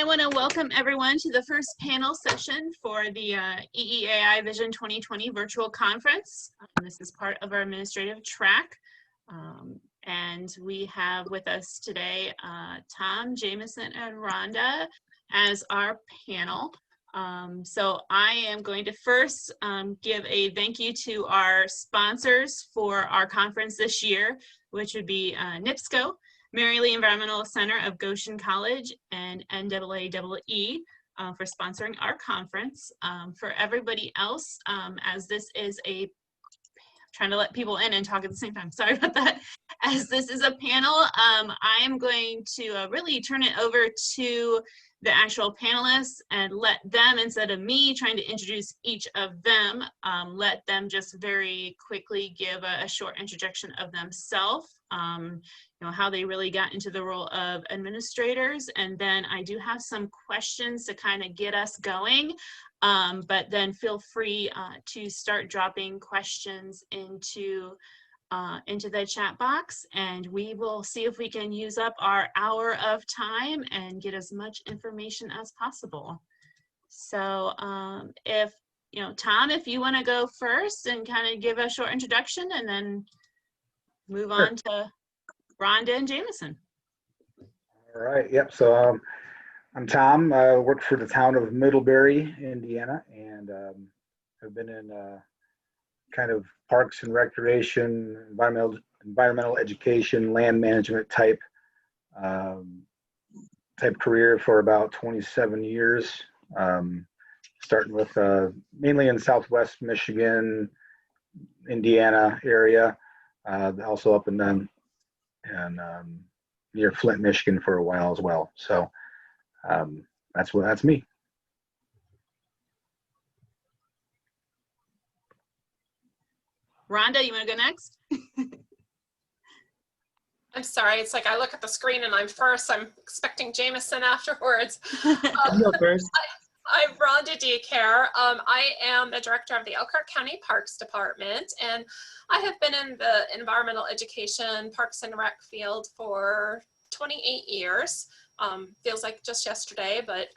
want to welcome everyone to the first panel session for the EEAI Vision 2020 virtual conference. This is part of our administrative track. And we have with us today Tom, Jamison, and Ronda as our panel. So I am going to first give a thank you to our sponsors for our conference this year, which would be NIPSCO, Mary Lee Environmental Center of Goshen College, and NAAEE for sponsoring our conference. For everybody else, as this is a, trying to let people in and talk at the same time, sorry about that. As this is a panel, I am going to really turn it over to the actual panelists and let them, instead of me trying to introduce each of them, let them just very quickly give a short introduction of themselves, you know, how they really got into the role of administrators. And then I do have some questions to kind of get us going, but then feel free to start dropping questions into the chat box, and we will see if we can use up our hour of time and get as much information as possible. So if, you know, Tom, if you want to go first and kind of give a short introduction and then move on to Ronda and Jamison. All right, yep, so I'm Tom. I work for the town of Middlebury, Indiana, and I've been in kind of parks and recreation, environmental education, land management type career for about 27 years, starting with mainly in Southwest Michigan, Indiana area, also up and near Flint, Michigan for a while as well. So that's me. Ronda, you want to go next? I'm sorry, it's like I look at the screen and I'm first. I'm expecting Jamison afterwards. First. I'm Ronda DeCaire. I am the director of the Elkhart County Parks Department, and I have been in the environmental education, parks and rec field for 28 years. Feels like just yesterday, but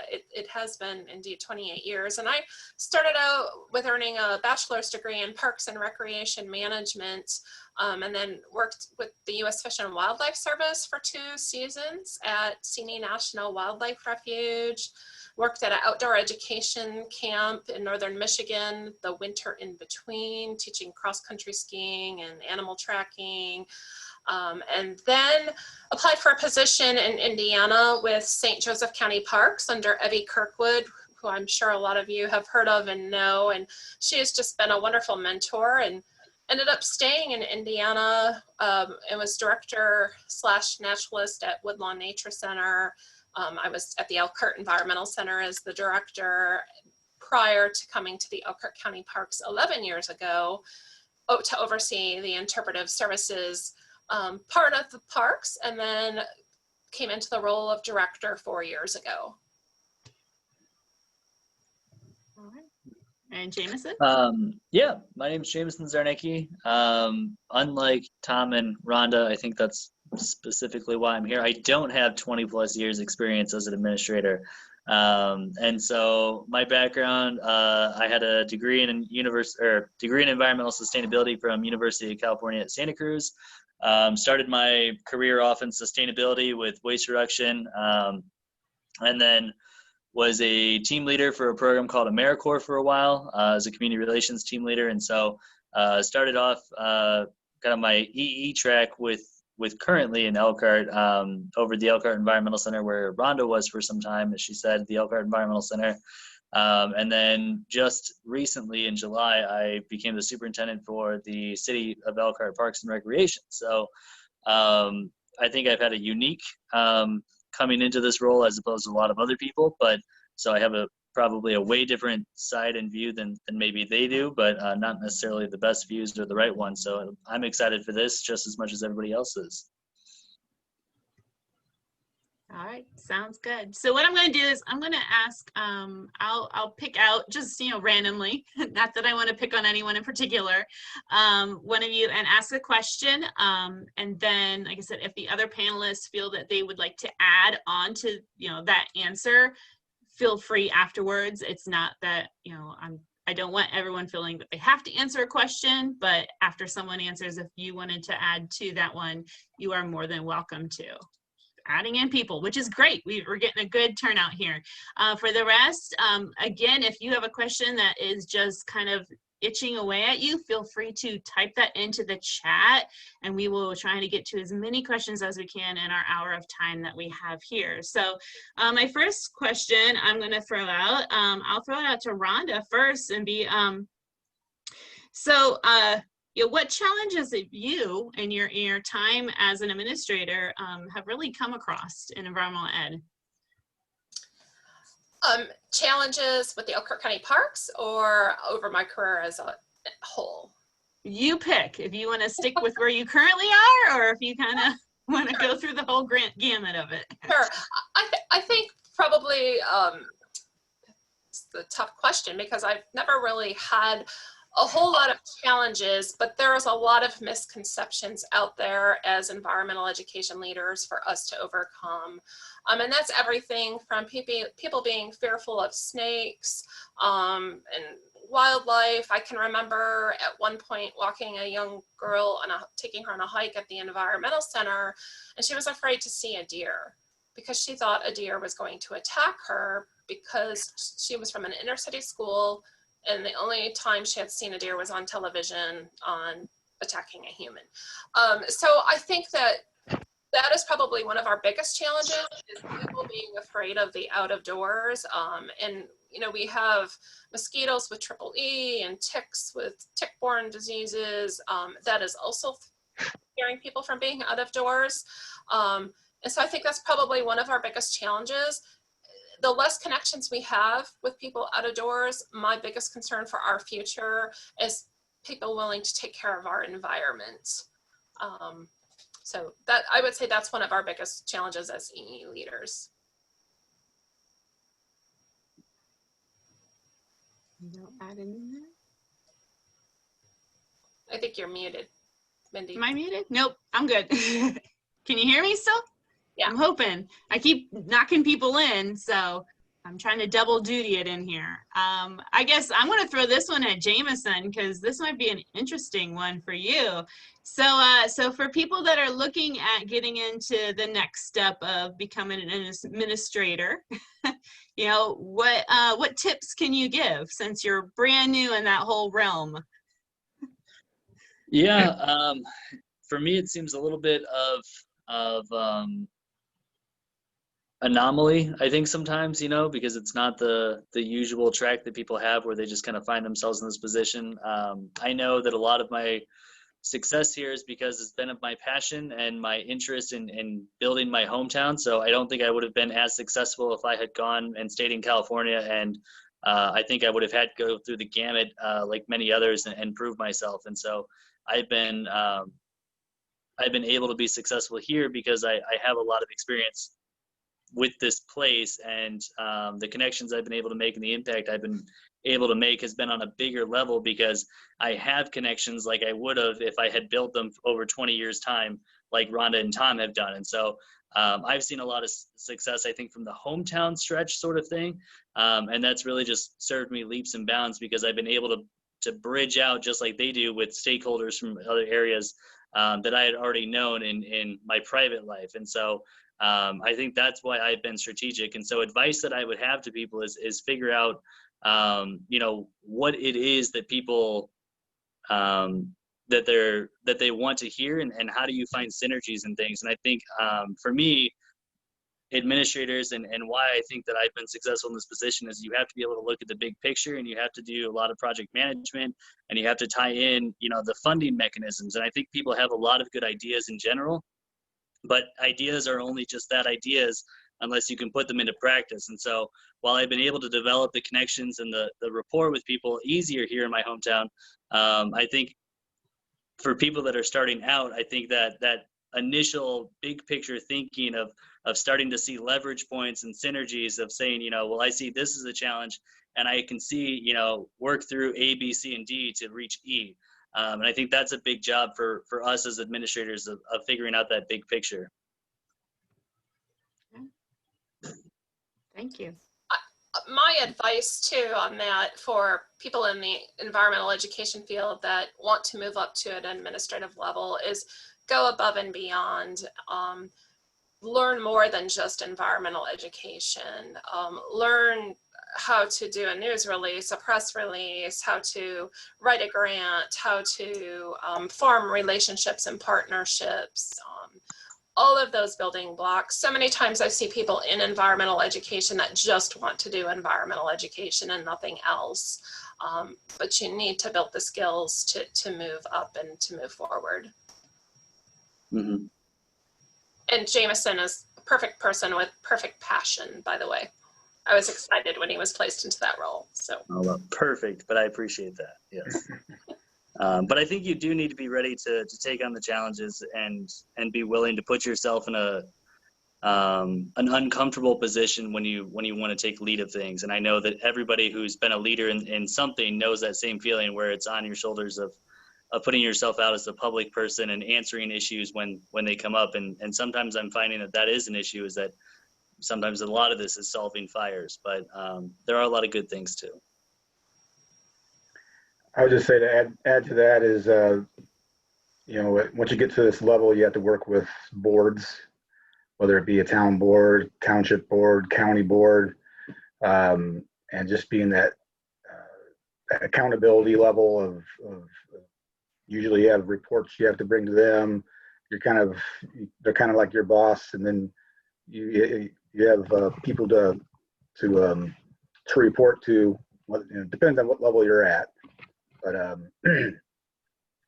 it has been indeed 28 years. And I started out with earning a bachelor's degree in Parks and Recreation Management, and then worked with the U.S. Fish and Wildlife Service for 2 seasons at Seney National Wildlife Refuge, worked at an outdoor education camp in northern Michigan, the winter in between, teaching cross-country skiing and animal tracking. And then applied for a position in Indiana with St. Joseph County Parks under Evie Kirkwood, who I'm sure a lot of you have heard of and know. And she has just been a wonderful mentor, and ended up staying in Indiana and was director/naturalist at Woodlawn Nature Center. I was at the Elkhart Environmental Center as the director prior to coming to the Elkhart County Parks 11 years ago to oversee the interpretive services part of the parks, and then came into the role of director 4 years ago. All right. And Jamison? Yeah, my name is Jamison Czarnecki. Unlike Tom and Ronda, I think that's specifically why I'm here. I don't have 20 plus years experience as an administrator. And so my background, I had a degree in environmental sustainability from University of California at Santa Cruz. Started my career off in sustainability with waste reduction, and then was a team leader for a program called AmeriCorps for a while as a community relations team leader. And so started off kind of my EE track with currently in Elkhart, over the Elkhart Environmental Center, where Ronda was for some time, as she said, the Elkhart Environmental Center. And then just recently in July, I became the superintendent for the City of Elkhart Parks and Recreation. So I think I've had a unique coming into this role as opposed to a lot of other people, but so I have probably a way different side and view than maybe they do, but not necessarily the best views or the right ones. So I'm excited for this just as much as everybody else is. All right, sounds good. So what I'm going to do is I'm going to ask, I'll pick out just, randomly, not that I want to pick on anyone in particular, one of you and ask a question. And then, like I said, if the other panelists feel that they would like to add on to, that answer, feel free afterwards. It's not that, I don't want everyone feeling that they have to answer a question, but after someone answers, if you wanted to add to that one, you are more than welcome to. Adding in people, which is great. We're getting a good turnout here. For the rest, again, if you have a question that is just kind of itching away at you, feel free to type that into the chat, and we will try to get to as many questions as we can in our hour of time that we have here. So my first question I'm going to throw out, I'll throw it out to Rhonda first and be, what challenges have you in your time as an administrator have really come across in environmental ed? Challenges with the Elkhart County Parks or over my career as a whole? You pick if you want to stick with where you currently are, or if you kind of want to go through the whole gamut of it. Sure. I think probably it's the tough question because I've never really had a whole lot of challenges, but there's a lot of misconceptions out there as environmental education leaders for us to overcome. And that's everything from people being fearful of snakes and wildlife. I can remember at one point walking a young girl and taking her on a hike at the environmental center, and she was afraid to see a deer because she thought a deer was going to attack her because she was from an inner city school, and the only time she had seen a deer was on television on attacking a human. So I think that is probably one of our biggest challenges, is people being afraid of the out of doors. And we have mosquitoes with EEAI and ticks with tick-borne diseases. That is also scaring people from being out of doors. And so I think that's probably one of our biggest challenges. The less connections we have with people out of doors, my biggest concern for our future is people willing to take care of our environment. So that, I would say that's one of our biggest challenges as EE leaders. No adding in there? I think you're muted, Mindy. Am I muted? Nope, I'm good. Can you hear me still? Yeah. I'm hoping. I keep knocking people in, so I'm trying to double duty it in here. I guess I'm going to throw this one at Jamison because this might be an interesting one for you. So for people that are looking at getting into the next step of becoming an administrator, what tips can you give since you're brand new in that whole realm? Yeah, for me, it seems a little bit of anomaly, I think sometimes, because it's not the usual track that people have where they just kind of find themselves in this position. I know that a lot of my success here is because it's been of my passion and my interest in building my hometown. So I don't think I would have been as successful if I had gone and stayed in California. And I think I would have had to go through the gamut like many others and prove myself. And so I've been able to be successful here because I have a lot of experience with this place, and the connections I've been able to make and the impact I've been able to make has been on a bigger level because I have connections like I would have if I had built them over 20 years time, like Ronda and Tom have done. And so I've seen a lot of success, I think, from the hometown stretch sort of thing. And that's really just served me leaps and bounds because I've been able to bridge out just like they do with stakeholders from other areas that I had already known in my private life. And so I think that's why I've been strategic. And so advice that I would have to people is figure out, what it is that people, that they want to hear and how do you find synergies and things. And I think for me, administrators and why I think that I've been successful in this position is you have to be able to look at the big picture and you have to do a lot of project management and you have to tie in, the funding mechanisms. And I think people have a lot of good ideas in general, but ideas are only just that, ideas, unless you can put them into practice. And so while I've been able to develop the connections and the rapport with people easier here in my hometown, I think for people that are starting out, I think that initial big picture thinking of of starting to see leverage points and synergies of saying, you know, well, I see this as a challenge, and I can see, you know, work through A, B, C, and D to reach E. And I think that's a big job for us as administrators of figuring out that big picture. Thank you. My advice too on that for people in the environmental education field that want to move up to an administrative level is go above and beyond. Learn more than just environmental education. Learn how to do a news release, a press release, how to write a grant, how to form relationships and partnerships. All of those building blocks. So many times I see people in environmental education that just want to do environmental education and nothing else. But you need to build the skills to move up and to move forward. Mm-hmm. And Jamison is a perfect person with perfect passion, by the way. I was excited when he was placed into that role. So perfect, but I appreciate that. Yes. But I think you do need to be ready to take on the challenges and be willing to put yourself in an uncomfortable position when you want to take lead of things. And I know that everybody who's been a leader in something knows that same feeling where it's on your shoulders of putting yourself out as the public person and answering issues when they come up. And sometimes I'm finding that is an issue, is that sometimes a lot of this is solving fires, but there are a lot of good things too. I would just say to add to that is, you know, once you get to this level, you have to work with boards, whether it be a town board, township board, county board, and just being that accountability level of usually you have reports you have to bring to them. They're kind of like your boss, and then you have people to report to. It depends on what level you're at. But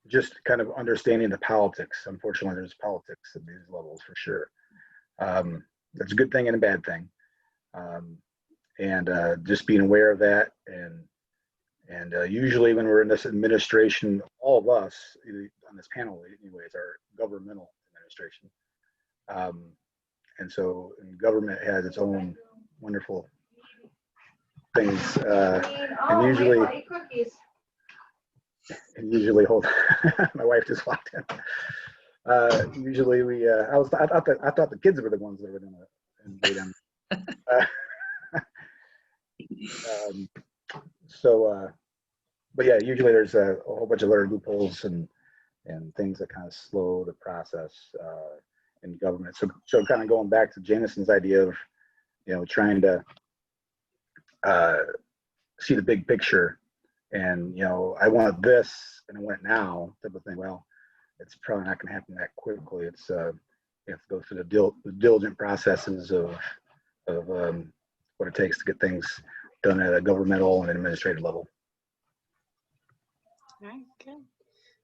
just kind of understanding the politics. Unfortunately, there's politics at these levels for sure. That's a good thing and a bad thing. And just being aware of that. And usually when we're in this administration, all of us on this panel anyways are governmental administration. And so government has its own wonderful things. And usually, hold on. My wife just walked in. Usually we, I thought the kids were the ones that were going to invade them. But yeah, usually there's a whole bunch of other loopholes and things that kind of slow the process in government. So kind of going back to Jamison's idea of, you know, trying to see the big picture. And, you know, I want this and I want it now type of thing. Well, it's probably not going to happen that quickly. It's you have to go through the diligent processes of what it takes to get things done at a governmental and administrative level. All right, good.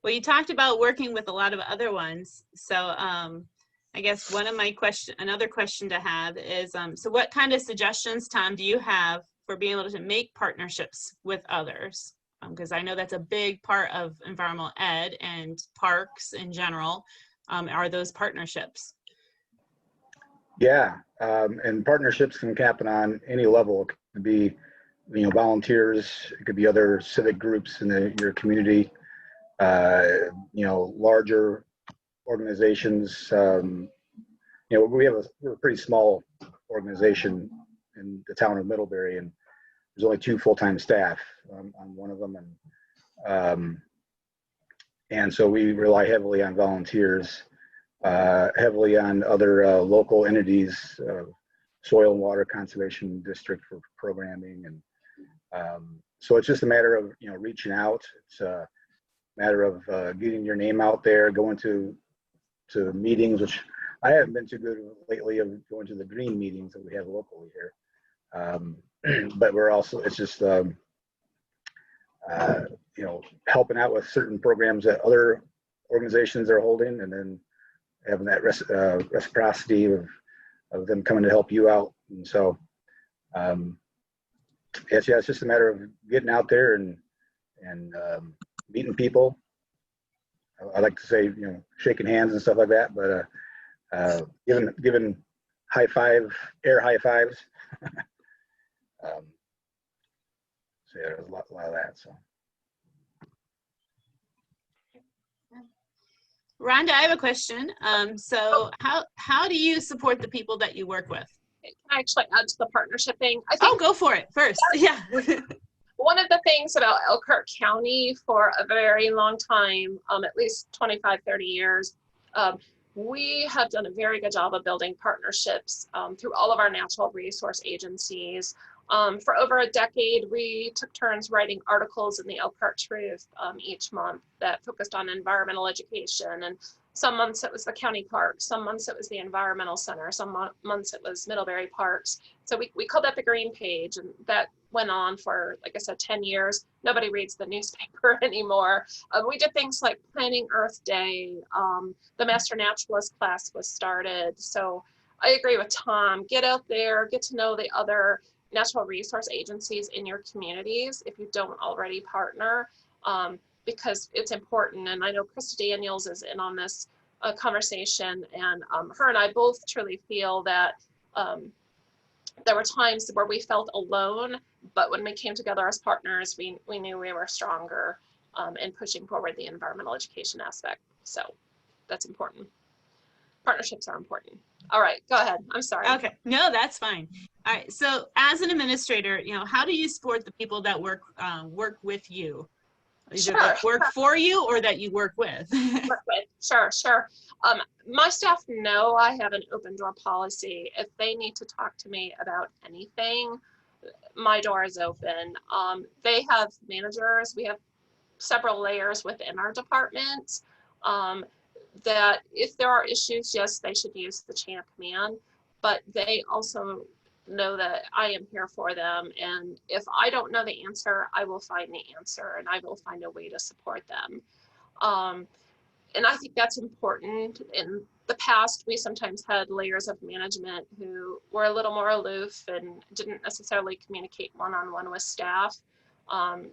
Well, you talked about working with a lot of other ones. So I guess another question to have is, so what kind of suggestions, Tom, do you have for being able to make partnerships with others? Because I know that's a big part of environmental ed and parks in general, are those partnerships. Yeah, and partnerships can happen on any level. It could be, you know, volunteers, it could be other civic groups in your community, you know, larger organizations. You know, we're a pretty small organization in the town of Middlebury, and there's only 2 full-time staff on one of them, and so we rely heavily on volunteers, heavily on other local entities, soil and water conservation district for programming, and so it's just a matter of, you know, reaching out. It's a matter of getting your name out there, going to meetings, which I haven't been too good lately, of going to the green meetings that we have locally here. But we're also, it's just, you know, helping out with certain programs that other organizations are holding, and then having that reciprocity of them coming to help you out. And so, it's just a matter of getting out there and meeting people. I like to say, you know, shaking hands and stuff like that, but given air high fives. So yeah, there's a lot of that. So. Rhonda, I have a question. So how do you support the people that you work with? Can I actually add to the partnership thing? I Oh, think go for it first. Yeah. one of the things about Elkhart County for a very long time, at least 25, 30 years, we have done a very good job of building partnerships through all of our natural resource agencies. For over a decade, we took turns writing articles in the Elkhart Truth each month that focused on environmental education. And some months it was the county parks, some months it was the environmental center, some months it was Middlebury Parks. So we called that the Green Page, and that went on for, like I said, 10 years. Nobody reads the newspaper anymore. We did things like planning Earth Day. The Master Naturalist class was started. So I agree with Tom. Get out there, get to know the other natural resource agencies in your communities if you don't already partner, because it's important. And I know Krista Daniels is in on this conversation, and her and I both truly feel that there were times where we felt alone, but when we came together as partners, we knew we were stronger in pushing forward the environmental education aspect. So that's important. Partnerships are important. All right, go ahead. I'm sorry. Okay, no, that's fine. All right, so as an administrator, how do you support the people that work with you? Either that work for you or that you work with? Sure. My staff know I have an open door policy. If they need to talk to me about anything, my door is open. They have managers. We have several layers within our department. That if there are issues, yes, they should use the chain of command, but they also know that I am here for them. And if I don't know the answer, I will find the answer and I will find a way to support them. And I think that's important. In the past, we sometimes had layers of management who were a little more aloof and didn't necessarily communicate one-on-one with staff.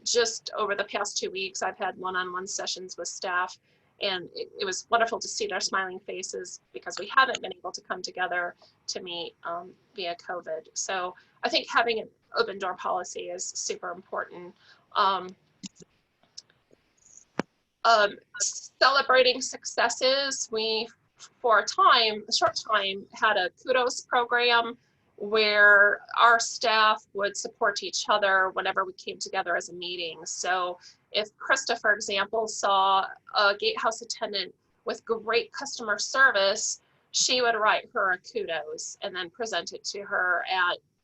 Just over the past 2 weeks, I've had one-on-one sessions with staff, and it was wonderful to see their smiling faces because we haven't been able to come together to meet via COVID. So I think having an open door policy is super important. Celebrating successes, we, for a short time, had a kudos program where our staff would support each other whenever we came together as a meeting. So if Krista, for example, saw a gatehouse attendant with great customer service, she would write her a kudos and then present it to her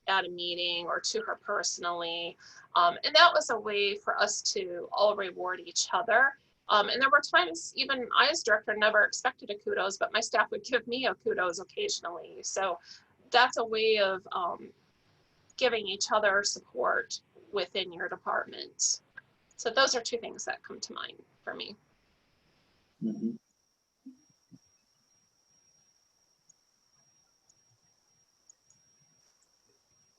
at a meeting or to her personally. And that was a way for us to all reward each other. And there were times, even I as director never expected a kudos, but my staff would give me a kudos occasionally. So that's a way of giving each other support within your department. So those are two things that come to mind for me. Mm-hmm.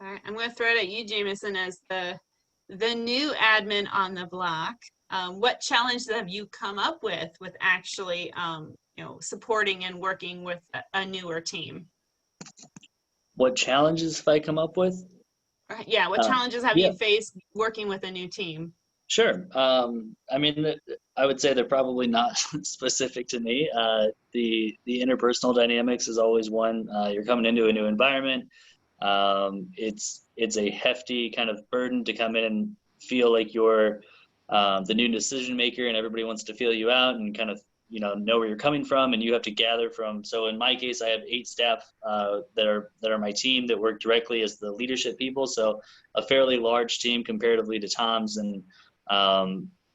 All right, I'm going to throw it at you, Jamison, as the new admin on the block. What challenge have you come up with actually, supporting and working with a newer team? What challenges have I come up with? Yeah, what challenges have you faced working with a new team? Sure. I mean, I would say they're probably not specific to me. The interpersonal dynamics is always one. You're coming into a new environment. It's a hefty kind of burden to come in and feel like you're the new decision maker, and everybody wants to feel you out and kind of know where you're coming from, and you have to gather from. So in my case, I have 8 staff that are my team that work directly as the leadership people. So a fairly large team comparatively to Tom's, and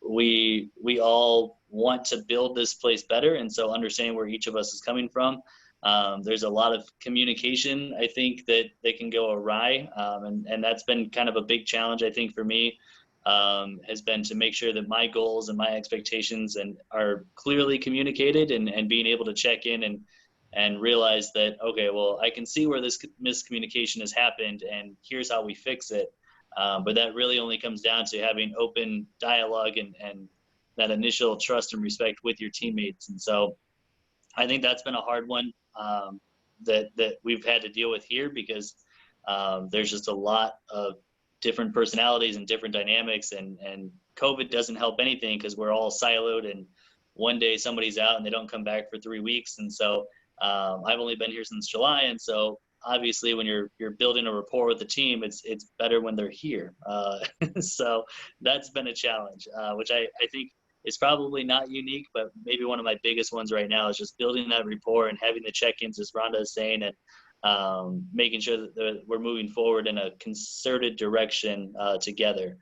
we all want to build this place better. And so understanding where each of us is coming from, there's a lot of communication, I think, that can go awry, and that's been kind of a big challenge, I think, for me. Has been to make sure that my goals and my expectations are clearly communicated, and being able to check in and realize that, okay, well, I can see where this miscommunication has happened and here's how we fix it. But that really only comes down to having open dialogue and that initial trust and respect with your teammates. And so I think that's been a hard one. that we've had to deal with here, because there's just a lot of different personalities and different dynamics, and COVID doesn't help anything because we're all siloed, and one day somebody's out and they don't come back for 3 weeks. And so I've only been here since July, and so obviously when you're building a rapport with the team, it's better when they're here. So that's been a challenge, which I think is probably not unique, but maybe one of my biggest ones right now is just building that rapport and having the check-ins, as Ronda is saying, and making sure that we're moving forward in a concerted direction together.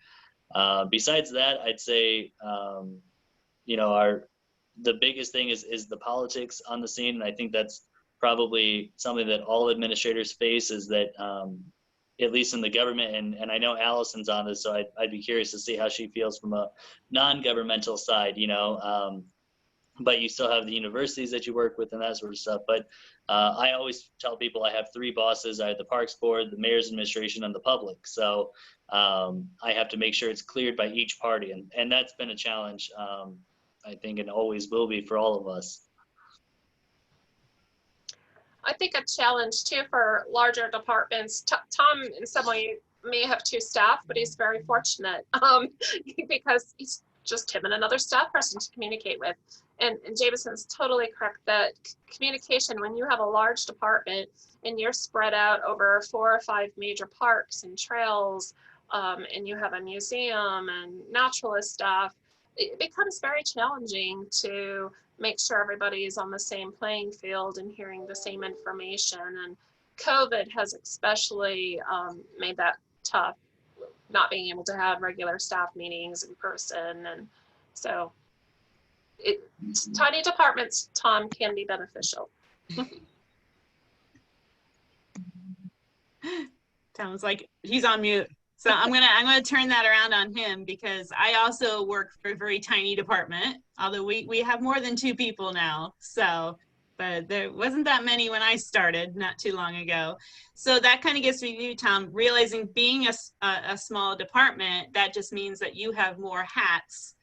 Besides that, I'd say, the biggest thing is the politics on the scene. And I think that's probably something that all administrators face, is that at least in the government, and I know Allison's on this, so I'd be curious to see how she feels from a non-governmental side, but you still have the universities that you work with and that sort of stuff. But I always tell people I have 3 bosses. I have the Parks Board, the Mayor's Administration, and the public. So I have to make sure it's cleared by each party. And that's been a challenge, I think, and always will be for all of us. I think a challenge too for larger departments. Tom, in some way, may have 2 staff, but he's very fortunate because he's just him and another staff person to communicate with. And Jamison's totally correct that communication, when you have a large department and you're spread out over 4 or 5 major parks and trails, and you have a museum and naturalist staff, it becomes very challenging to make sure everybody is on the same playing field and hearing the same information. And COVID has especially made that tough, not being able to have regular staff meetings in person. And so tiny departments, Tom, can be beneficial. Sounds like he's on mute. So I'm gonna turn that around on him, because I also work for a very tiny department, although we have more than 2 people now. So, but there wasn't that many when I started not too long ago. So that kind of gets me to you, Tom, realizing being a small department, that just means that you have more hats,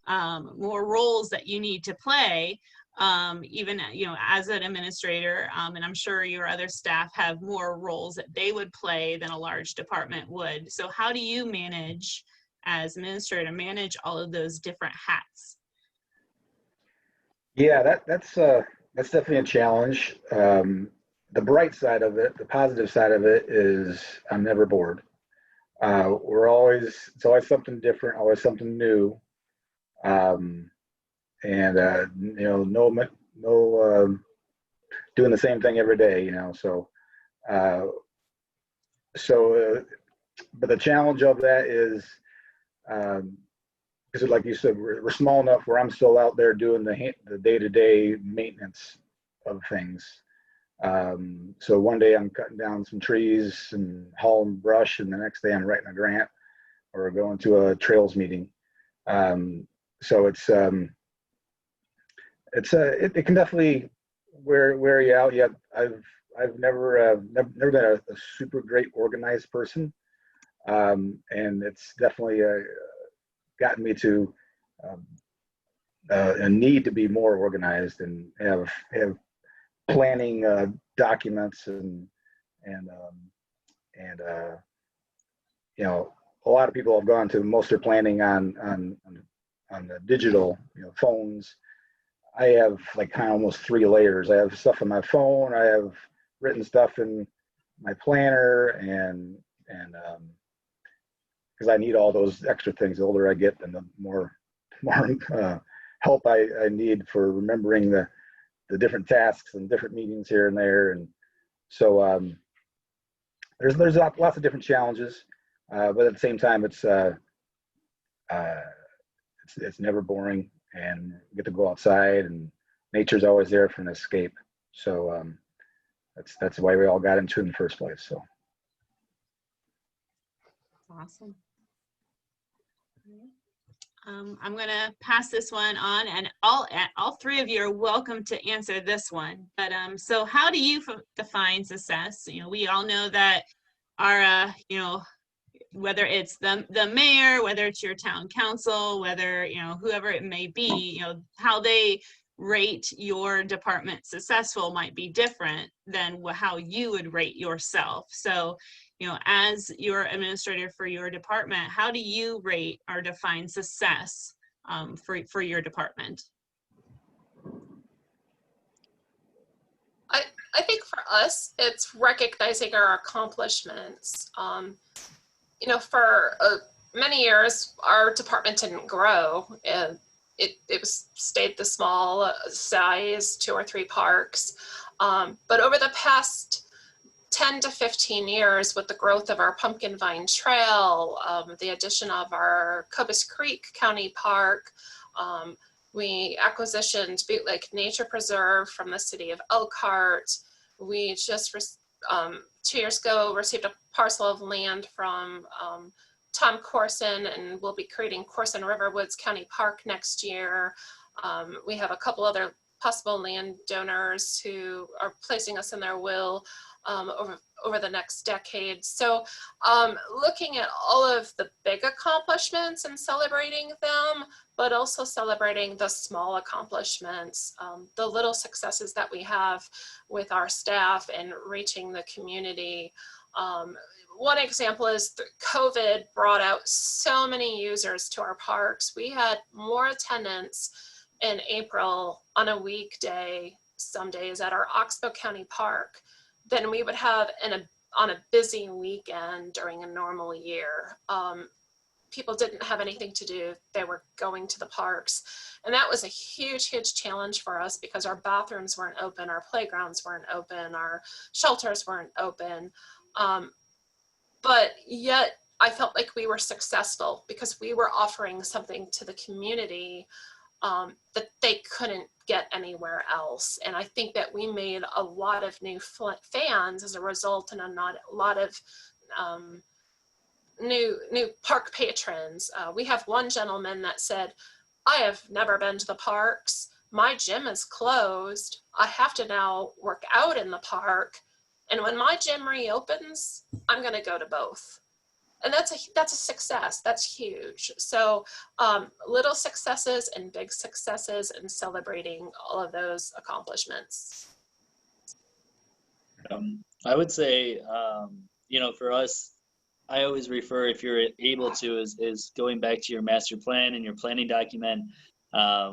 more roles that you need to play. Even as an administrator, and I'm sure your other staff have more roles that they would play than a large department would. So how do you manage, as administrator, manage all of those different hats? Yeah, that's definitely a challenge. The bright side of it, the positive side of it, is I'm never bored. It's always something different, always something new. And no doing the same thing every day, but the challenge of that is, because like you said, we're small enough where I'm still out there doing the day-to-day maintenance of things. So one day I'm cutting down some trees and hauling brush, and the next day I'm writing a grant or going to a trails meeting. So it can definitely wear you out. Yeah, I've never been a super great organized person, and it's definitely gotten me to a need to be more organized and have planning documents and a lot of people have gone to most of their planning on the digital phones. I have like kind of almost 3 layers. I have stuff on my phone. I have written stuff in my planner, and because I need all those extra things. The older I get, then the more help I need for remembering the different tasks and different meetings here and there. And so there's lots of different challenges, but at the same time, it's never boring. And get to go outside, and nature's always there for an escape. So that's why we all got into it in the first place. So awesome. I'm gonna pass this one on, and all 3 of you are welcome to answer this one. But so how do you define success? We all know that our whether it's the mayor, whether it's your town council, whether whoever it may be, how they rate your department successful might be different than how you would rate yourself. So, you know, as your administrator for your department, how do you rate or define success for your department? I think for us, it's recognizing our accomplishments. You know, for many years, our department didn't grow. And it stayed the small size, 2 or 3 parks. But over the past 10 to 15 years, with the growth of our Pumpkin Vine Trail, the addition of our Cobus Creek County Park, we acquisitioned Butte Lake Nature Preserve from the city of Elkhart. We just 2 years ago received a parcel of land from Tom Corson, and we'll be creating Corson Riverwoods County Park next year. We have a couple other possible landowners who are placing us in their will over the next decade. So looking at all of the big accomplishments and celebrating them, but also celebrating the small accomplishments, the little successes that we have with our staff and reaching the community. One example is COVID brought out so many users to our parks. We had more attendance in April on a weekday, some days at our Oxbow County Park, than we would have on a busy weekend during a normal year. People didn't have anything to do. They were going to the parks. And that was a huge, huge challenge for us because our bathrooms weren't open, our playgrounds weren't open, our shelters weren't open. But yet I felt like we were successful because we were offering something to the community that they couldn't get anywhere else. And I think that we made a lot of new fans as a result, and a lot of new park patrons. We have one gentleman that said, I have never been to the parks. My gym is closed. I have to now work out in the park. And when my gym reopens, I'm going to go to both. And that's a success. That's huge. So little successes and big successes, and celebrating all of those accomplishments. I would say, you know, for us, I always refer, if you're able to, is going back to your master plan and your planning document,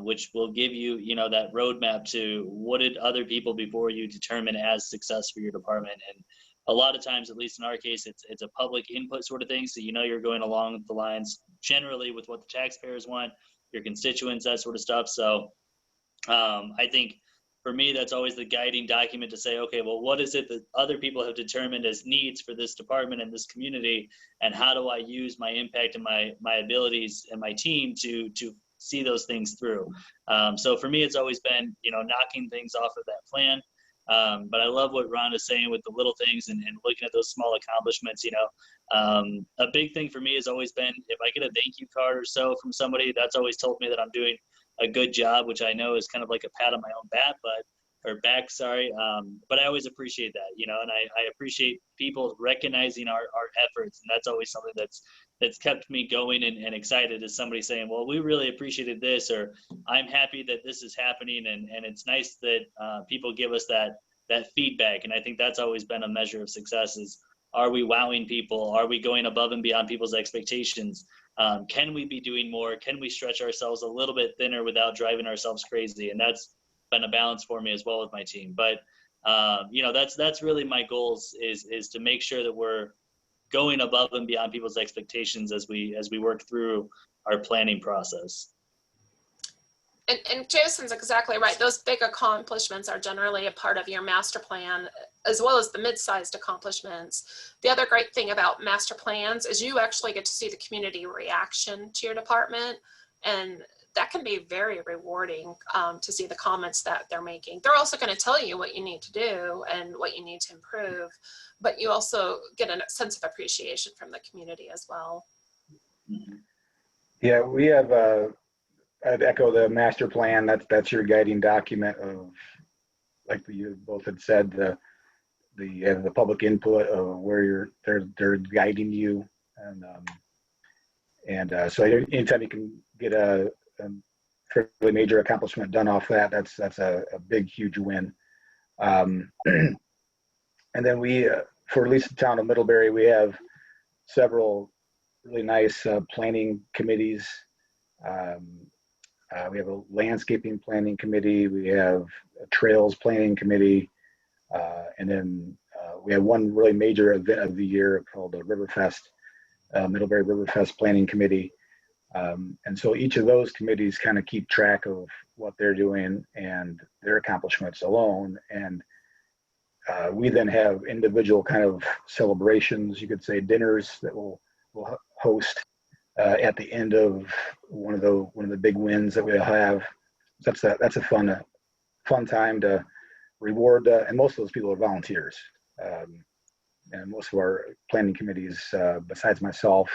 which will give you, you know, that roadmap to what did other people before you determine as success for your department. And a lot of times, at least in our case, it's a public input sort of thing. So, you know, you're going along the lines generally with what the taxpayers want, your constituents, that sort of stuff. So I think for me, that's always the guiding document to say, okay, well, what is it that other people have determined as needs for this department and this community? And how do I use my impact and my abilities and my team to see those things through? So for me, it's always been, you know, knocking things off of that plan. But I love what Ronda's saying with the little things and looking at those small accomplishments. You know, a big thing for me has always been, if I get a thank you card or so from somebody, that's always told me that I'm doing a good job, which I know is kind of like a pat on my own back, but I always appreciate that, you know, and I appreciate people recognizing our efforts. And that's always something that's kept me going and excited, is somebody saying, well, we really appreciated this, or I'm happy that this is happening. And it's nice that people give us that feedback. And I think that's always been a measure of success is, are we wowing people? Are we going above and beyond people's expectations? Can we be doing more? Can we stretch ourselves a little bit thinner without driving ourselves crazy? And that's been a balance for me as well with my team. But you know, that's really my goals is to make sure that we're going above and beyond people's expectations as we work through our planning process. And Jason's exactly right. Those big accomplishments are generally a part of your master plan, as well as the mid-sized accomplishments. The other great thing about master plans is you actually get to see the community reaction to your department, and that can be very rewarding to see the comments that they're making. They're also going to tell you what you need to do and what you need to improve, but you also get a sense of appreciation from the community as well. Yeah, we have I'd echo the master plan. That's your guiding document of, like you both had said, the public input of where they're guiding you, and so anytime you can get fairly major accomplishment done off that. That's a big, huge win. And then we, for at least the town of Middlebury, we have several really nice planning committees. We have a landscaping planning committee. We have a trails planning committee. And then we have one really major event of the year called the Riverfest, Middlebury Riverfest Planning Committee. And so each of those committees kind of keep track of what they're doing and their accomplishments alone. And we then have individual kind of celebrations, you could say dinners that we'll host at the end of one of the big wins that we'll have. That's a fun time to reward, and most of those people are volunteers. And most of our planning committees, besides myself,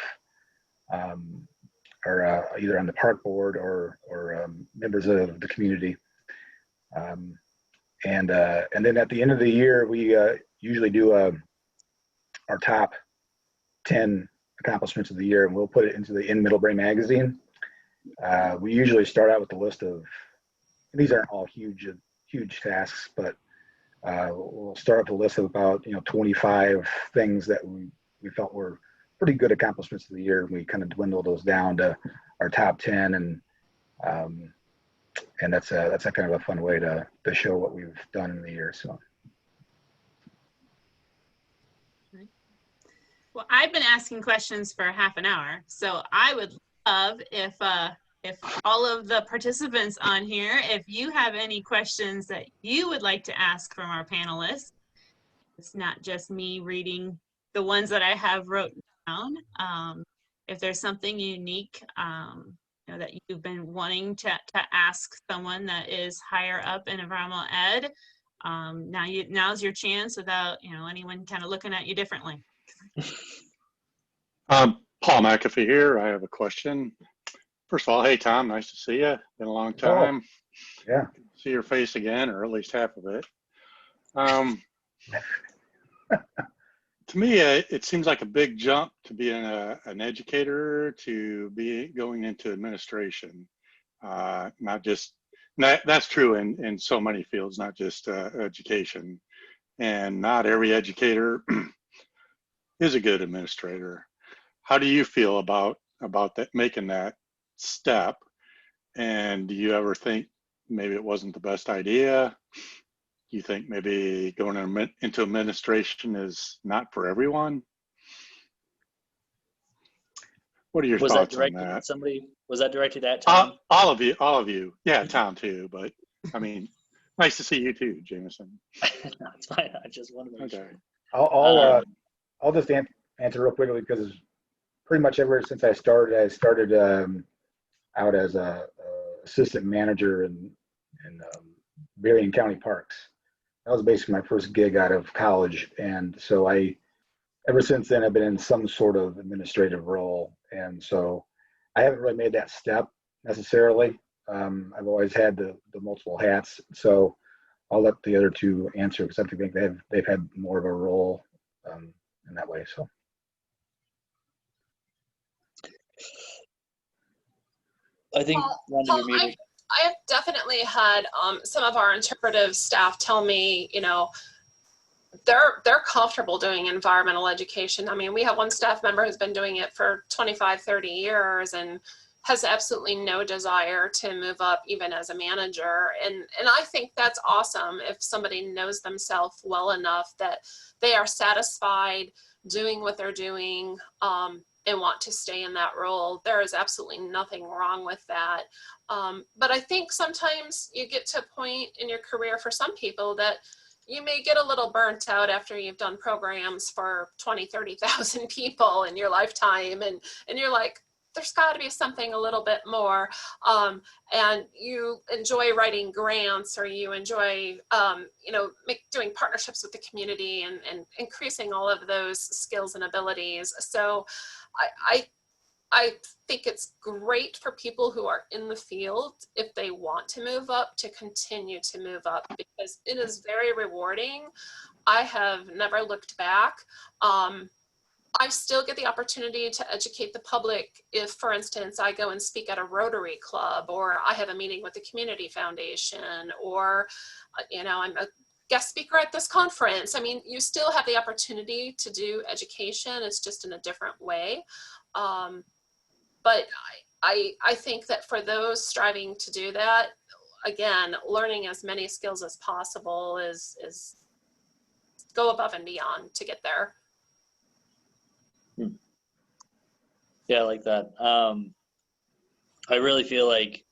are either on the park board or members of the community. And then at the end of the year, we usually do our top 10 accomplishments of the year, and we'll put it into the In Middlebury magazine. We usually start out with a list of, these aren't all huge tasks, but we'll start with a list of about 25 things that we felt were pretty good accomplishments of the year. We kind of dwindle those down to our top 10, and that's a kind of a fun way to show what we've done in the year. So. Well, I've been asking questions for half an hour, so I would love if all of the participants on here, if you have any questions that you would like to ask from our panelists. It's not just me reading the ones that I have wrote down. If there's something unique that you've been wanting to ask someone that is higher up in environmental ed, now's your chance without anyone kind of looking at you differently. Paul McAfee here. I have a question. First of all, hey Tom, nice to see you. Been a long time. Oh, yeah. See your face again, or at least half of it. To me, it seems like a big jump to be an educator to be going into administration. Not just that's true in so many fields, not just education. And not every educator is a good administrator. How do you feel about that, making that step? And do you ever think maybe it wasn't the best idea? Do you think maybe going into administration is not for everyone? What are your thoughts on that? At somebody? Was that directed at Tom? All of you. Yeah, Tom too. But I mean, nice to see you too, Jamison. No, it's fine. I just want to make sure. I'll just answer real quickly, because pretty much ever since I started out as a assistant manager in Berrien County Parks. That was basically my first gig out of college, and so ever since then I've been in some sort of administrative role, and so I haven't really made that step necessarily. I've always had the multiple hats, so I'll let the other two answer, because I think they've had more of a role in that way. So. I think Paul, I have definitely had some of our interpretive staff tell me, they're comfortable doing environmental education. I mean, we have one staff member who's been doing it for 25, 30 years and has absolutely no desire to move up even as a manager. And I think that's awesome if somebody knows themselves well enough that they are satisfied doing what they're doing and want to stay in that role. There is absolutely nothing wrong with that. But I think sometimes you get to a point in your career for some people that you may get a little burnt out after you've done programs for 20, 30,000 people in your lifetime. And you're like, there's got to be something a little bit more. And you enjoy writing grants, or you enjoy, doing partnerships with the community and increasing all of those skills and abilities. So I think it's great for people who are in the field, if they want to move up, to continue to move up, because it is very rewarding. I have never looked back. I still get the opportunity to educate the public if, for instance, I go and speak at a Rotary Club, or I have a meeting with the Community Foundation, or, I'm a guest speaker at this conference. I mean, you still have the opportunity to do education. It's just in a different way. But I think that for those striving to do that, again, learning as many skills as possible is go above and beyond to get there. Yeah, I like that. I really feel like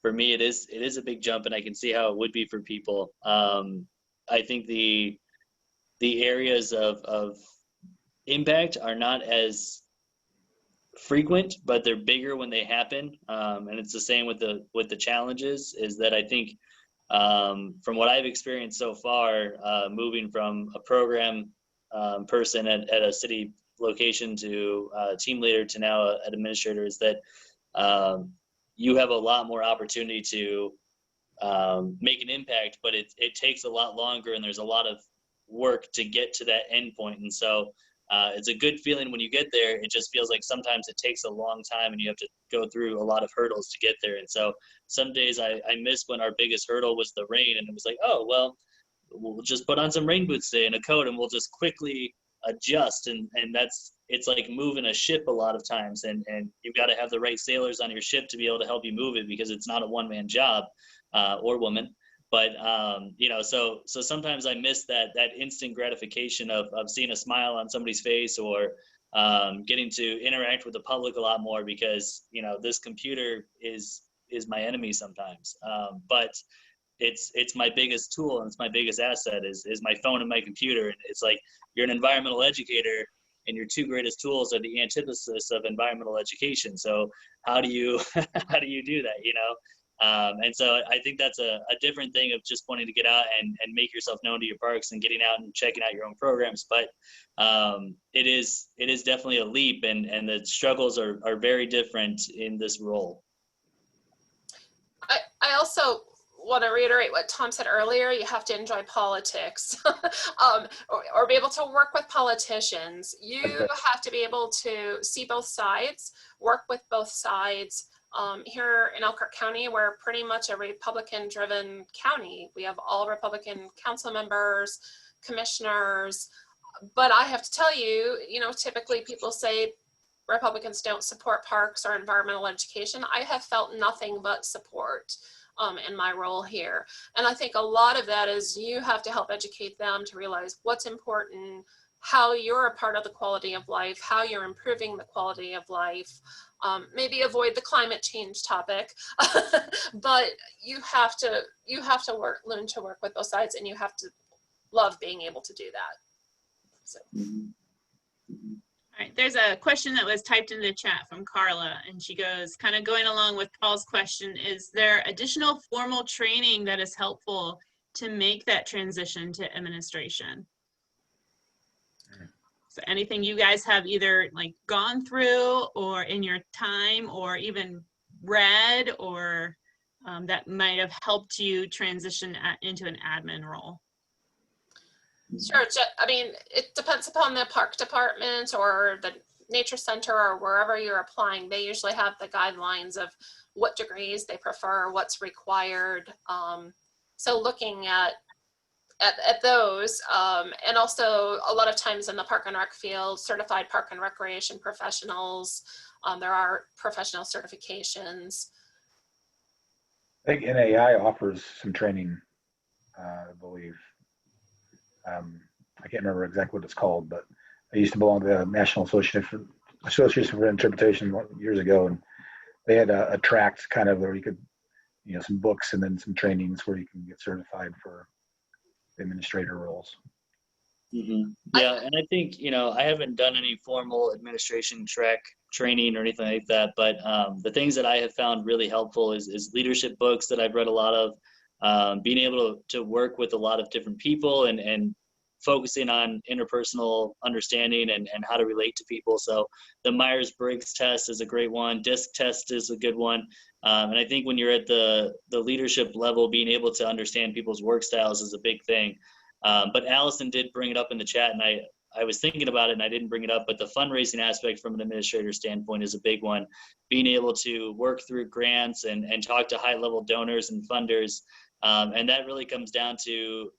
for me, it is a big jump, and I can see how it would be for people. I think the areas of impact are not as frequent, but they're bigger when they happen. And it's the same with the challenges, is that I think from what I've experienced so far, moving from a program person at a city location to team leader to now an administrator, is that you have a lot more opportunity to make an impact, but it takes a lot longer, and there's a lot of work to get to that end point. And so it's a good feeling when you get there. It just feels like sometimes it takes a long time, and you have to go through a lot of hurdles to get there. And so some days I miss when our biggest hurdle was the rain, and it was like, oh, well, we'll just put on some rain boots today and a coat, and we'll just quickly adjust. And it's like moving a ship a lot of times, and you've got to have the right sailors on your ship to be able to help you move it, because it's not a one-man job or woman. But so sometimes I miss that instant gratification of seeing a smile on somebody's face, or getting to interact with the public a lot more, because this computer is my enemy sometimes. But it's my biggest tool, and it's my biggest asset is my phone and my computer. And it's like, you're an environmental educator, and your two greatest tools are the antithesis of environmental education. So how do you do that? And so I think that's a different thing of just wanting to get out and make yourself known to your parks and getting out and checking out your own programs. But it is definitely a leap, and the struggles are very different in this role. I also want to reiterate what Tom said earlier. You have to enjoy politics or be able to work with politicians. You have to be able to see both sides, work with both sides. Here in Elkhart County, we're pretty much a Republican-driven county. We have all Republican council members, commissioners, but I have to tell you, typically people say Republicans don't support parks or environmental education. I have felt nothing but support in my role here. And I think a lot of that is you have to help educate them to realize what's important, how you're a part of the quality of life, how you're improving the quality of life. Maybe avoid the climate change topic, but you have to learn to work with both sides, and you have to love being able to do that. So. All right, there's a question that was typed in the chat from Carla, and she goes, kind of going along with Paul's question, is there additional formal training that is helpful to make that transition to administration? So anything you guys have either like gone through or in your time, or even read, or that might have helped you transition into an admin role? Sure. I mean, it depends upon the park department or the nature center or wherever you're applying. They usually have the guidelines of what degrees they prefer, what's required. So looking at those, and also a lot of times in the park and rec field, certified park and recreation professionals, there are professional certifications. I think NAI offers some training, I believe. I can't remember exactly what it's called, but I used to belong to the National Association for Interpretation years ago, and they had a tract kind of where you could, some books and then some trainings where you can get certified for administrator roles. Mm-hmm. Yeah, and I think, I haven't done any formal administration track training or anything like that, but the things that I have found really helpful is leadership books that I've read a lot of, being able to work with a lot of different people and focusing on interpersonal understanding and how to relate to people. So the Myers-Briggs test is a great one. DISC test is a good one. And I think when you're at the leadership level, being able to understand people's work styles is a big thing. But Allison did bring it up in the chat, and I was thinking about it and I didn't bring it up, but the fundraising aspect from an administrator standpoint is a big one. Being able to work through grants and talk to high-level donors and funders. And that really comes down to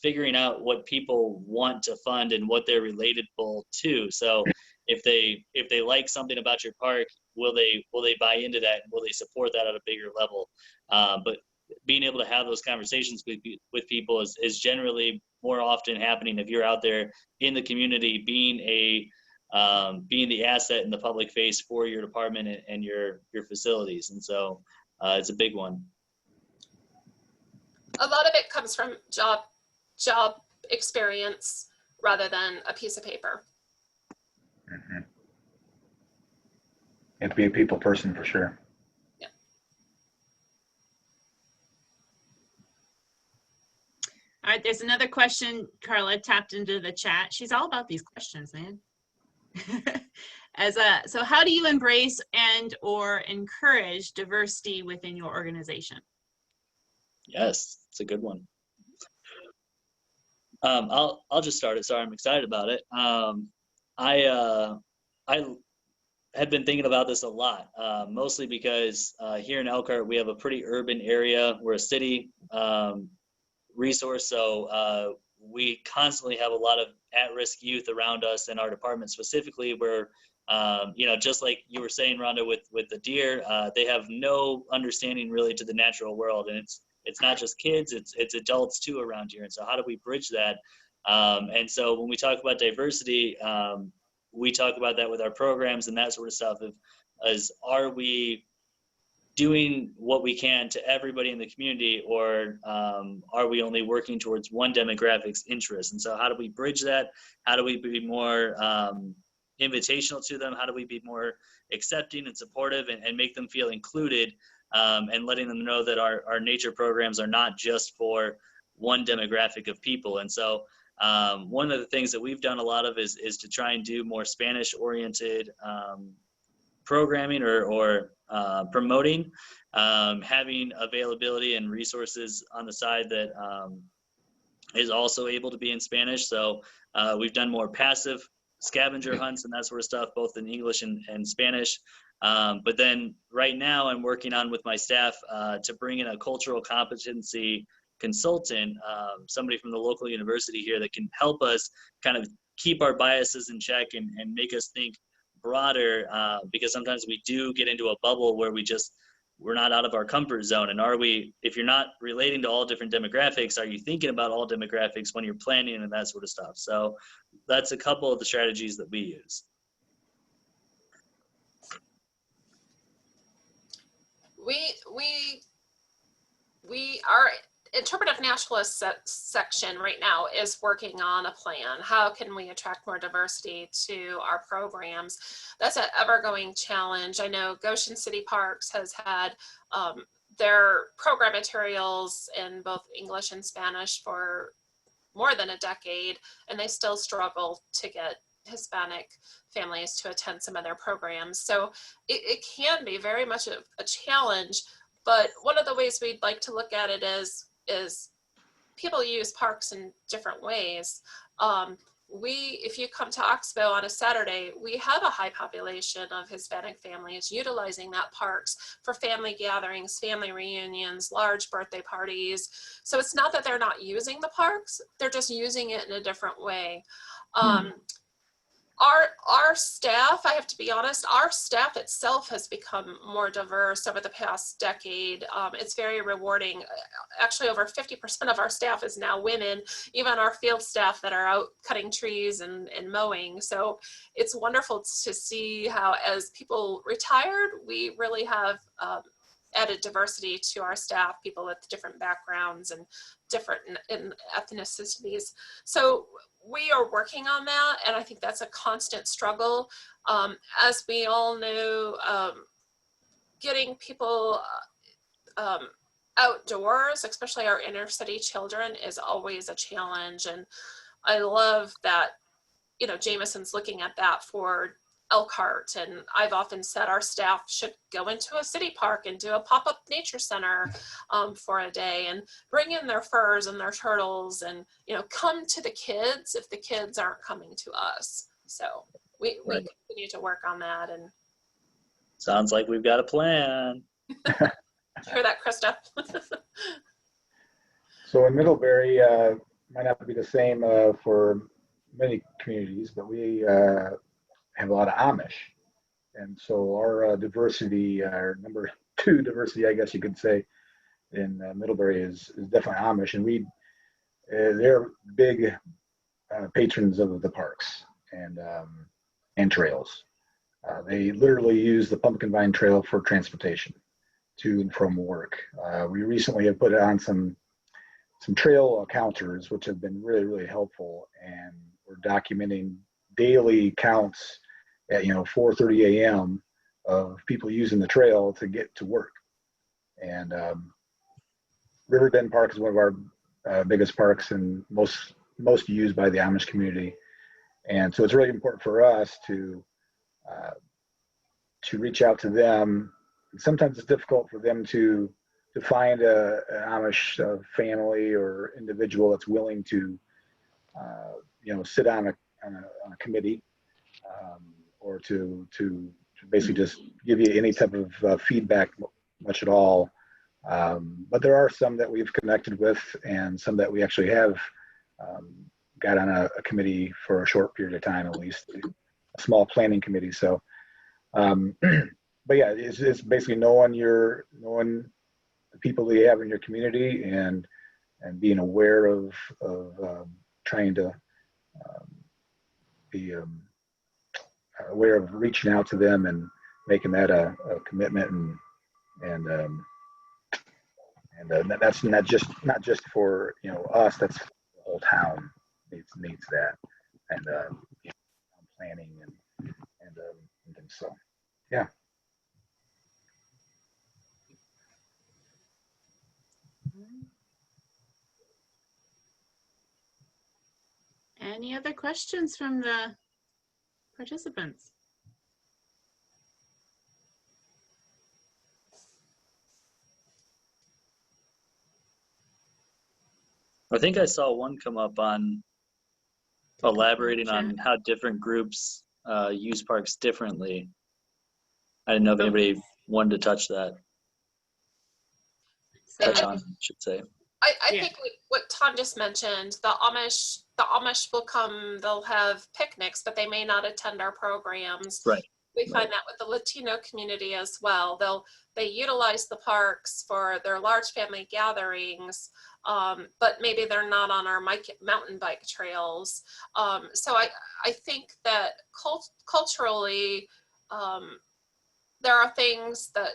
figuring out what people want to fund and what they're relatable to. So if they like something about your park, will they buy into that? Will they support that at a bigger level? But being able to have those conversations with people is generally more often happening if you're out there in the community being the asset in the public face for your department and your facilities. And so it's a big one. A lot of it comes from job experience rather than a piece of paper. Mm-hmm. You have to be a people person for sure. Yeah. All right, there's another question. Carla tapped into the chat. She's all about these questions, man. So how do you embrace and or encourage diversity within your organization? Yes, it's a good one. I'll just start it. Sorry, I'm excited about it. I had been thinking about this a lot, mostly because here in Elkhart we have a pretty urban area. We're a city resource, so we constantly have a lot of at-risk youth around us in our department, specifically where just like you were saying, Ronda, with the deer, they have no understanding really to the natural world, and it's not just kids, it's adults too around here. And so how do we bridge that? And so when we talk about diversity, we talk about that with our programs and that sort of stuff. Are we doing what we can to everybody in the community, or are we only working towards one demographic's interest? And so how do we bridge that? How do we be more invitational to them? How do we be more accepting and supportive and make them feel included, and letting them know that our nature programs are not just for one demographic of people? And so one of the things that we've done a lot of is to try and do more Spanish-oriented programming or promoting, having availability and resources on the side that is also able to be in Spanish. So we've done more passive scavenger hunts and that sort of stuff, both in English and Spanish. But then right now I'm working on with my staff to bring in a cultural competency consultant, somebody from the local university here that can help us kind of keep our biases in check and make us think broader, because sometimes we do get into a bubble where we're not out of our comfort zone. And if you're not relating to all different demographics, are you thinking about all demographics when you're planning and that sort of stuff? So that's a couple of the strategies that we use. Our interpretive naturalist section right now is working on a plan. How can we attract more diversity to our programs? That's an ever-going challenge. I know Goshen City Parks has had their program materials in both English and Spanish for more than a decade, and they still struggle to get Hispanic families to attend some of their programs. So it can be very much a challenge, but one of the ways we'd like to look at it is people use parks in different ways. If you come to Oxbow on a Saturday, we have a high population of Hispanic families utilizing that parks for family gatherings, family reunions, large birthday parties. So it's not that they're not using the parks, they're just using it in a different way. Our staff, I have to be honest, our staff itself has become more diverse over the past decade. It's very rewarding. Actually, over 50% of our staff is now women, even our field staff that are out cutting trees and mowing. So it's wonderful to see how, as people retired, we really have added diversity to our staff, people with different backgrounds and different ethnicities. So we are working on that, and I think that's a constant struggle. As we all know, getting people outdoors, especially our inner city children, is always a challenge. And I love that, Jamison's looking at that for Elkhart, and I've often said our staff should go into a city park and do a pop-up nature center for a day and bring in their furs and their turtles, and come to the kids if the kids aren't coming to us. So we Right. continue to work on that. And Sounds like we've got a plan. hear that, Krista? So in Middlebury, might not be the same for many communities, but we have a lot of Amish. And so our diversity, our number 2 diversity, I guess you could say, in Middlebury is definitely Amish. And they're big patrons of the parks and trails. They literally use the Pumpkin Vine Trail for transportation to and from work. We recently have put on some trail counters, which have been really, really helpful, and we're documenting daily counts at 4:30 a.m. of people using the trail to get to work. And Riverbend Park is one of our biggest parks and most used by the Amish community, and so it's really important for us to reach out to them. Sometimes it's difficult for them to find an Amish family or individual that's willing to, sit on a committee, or to basically just give you any type of feedback, much at all. But there are some that we've connected with, and some that we actually have got on a committee for a short period of time, at least a small planning committee. So, but yeah, it's basically knowing the people that you have in your community, and being aware of trying to be aware of reaching out to them and making that a commitment, and that's not just for us. That's the whole town needs that, and planning and things. So yeah. Any other questions from the participants? I think I saw one come up on elaborating on how different groups use parks differently. I didn't know if anybody wanted to touch that. Touch on, I should say. I think what Tom just mentioned, the Amish will come, they'll have picnics, but they may not attend our programs. Right. We find that with the Latino community as well. They utilize the parks for their large family gatherings, but maybe they're not on our mountain bike trails. So I think that culturally, there are things that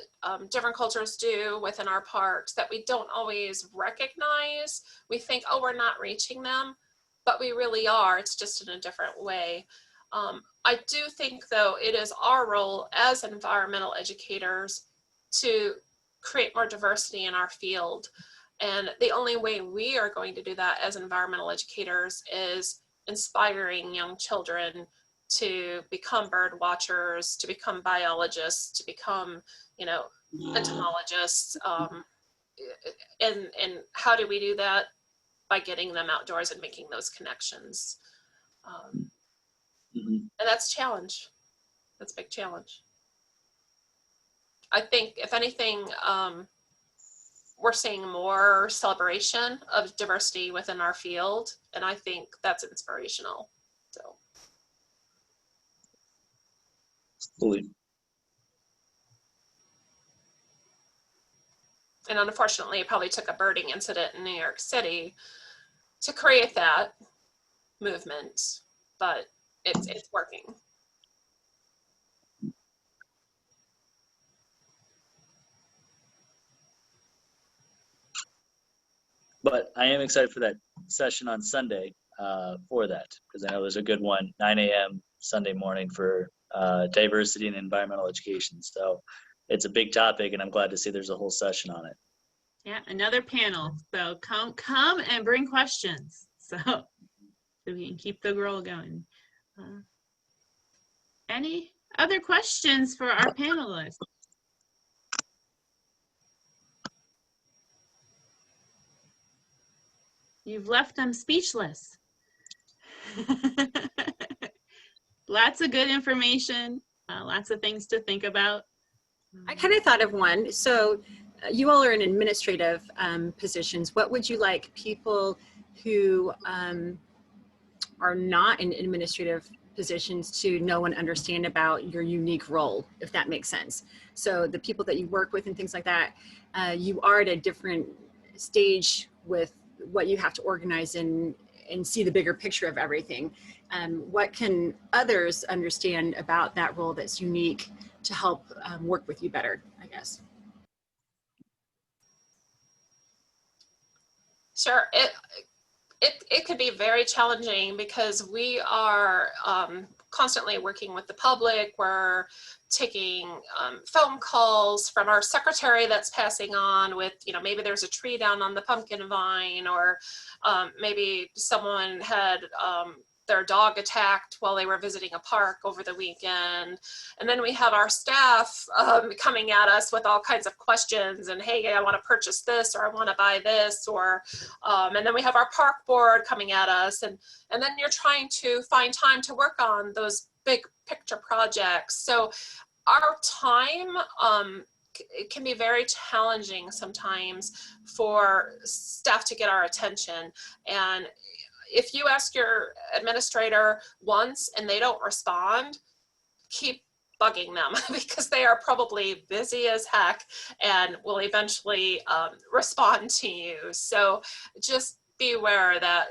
different cultures do within our parks that we don't always recognize. We think, oh, we're not reaching them, but we really are. It's just in a different way. I do think, though, it is our role as environmental educators to create more diversity in our field. And the only way we are going to do that as environmental educators is inspiring young children to become bird watchers, to become biologists, to become, entomologists. And how do we do that? By getting them outdoors and making those connections. And that's a challenge. That's a big challenge. I think, if anything, we're seeing more celebration of diversity within our field, and I think that's inspirational. So. Absolutely. And unfortunately, it probably took a birding incident in New York City to create that movement, but it's working. But I am excited for that session on Sunday for that, because I know there's a good one, 9 a.m. Sunday morning for diversity and environmental education. So it's a big topic, and I'm glad to see there's a whole session on it. Yeah, another panel. So come and bring questions, so we can keep the roll going. Any Other questions for our panelists? You've left them speechless. Lots of good information, lots of things to think about. I kind of thought of one. So you all are in administrative positions. What would you like people who are not in administrative positions to know and understand about your unique role, if that makes sense? So the people that you work with and things like that, you are at a different stage with what you have to organize and see the bigger picture of everything. What can others understand about that role that's unique to help work with you better, I guess? Sure. It could be very challenging because we are constantly working with the public. We're taking phone calls from our secretary that's passing on with, maybe there's a tree down on the pumpkin vine, or maybe someone had their dog attacked while they were visiting a park over the weekend. And then we have our staff coming at us with all kinds of questions and, hey, I want to purchase this, or I want to buy this, or, and then we have our park board coming at us. And then you're trying to find time to work on those big picture projects. So our time, it can be very challenging sometimes for staff to get our attention. And if you ask your administrator once and they don't respond, keep bugging them because they are probably busy as heck and will eventually respond to you. So just be aware that